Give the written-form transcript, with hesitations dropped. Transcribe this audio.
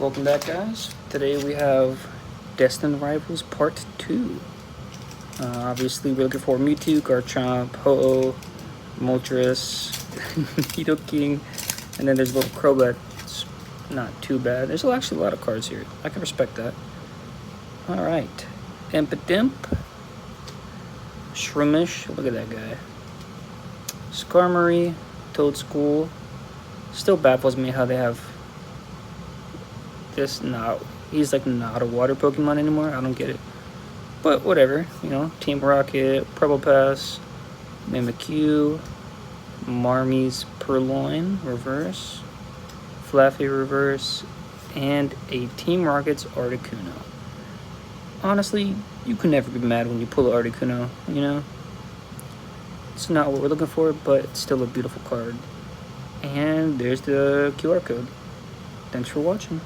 Welcome back, guys. Today we have Destined Rivals Part 2. Obviously, we're looking for Mewtwo, Garchomp, Ho-Oh, Moltres, Nidoking, and then there's a little Crobat. It's not too bad. There's actually a lot of cards here. I can respect that. Alright. Impidimp. Shroomish. Look at that guy. Skarmory. Toadscool. Still baffles me how they have this. No, he's like not a water Pokemon anymore. I don't get it. But whatever, you know. Team Rocket, Probopass, Mimikyu, Marmy's Purloin reverse, Flaffy reverse, and a Team Rocket's Articuno. Honestly, you can never be mad when you pull an Articuno, you know? It's not what we're looking for, but it's still a beautiful card. And there's the QR code. Thanks for watching.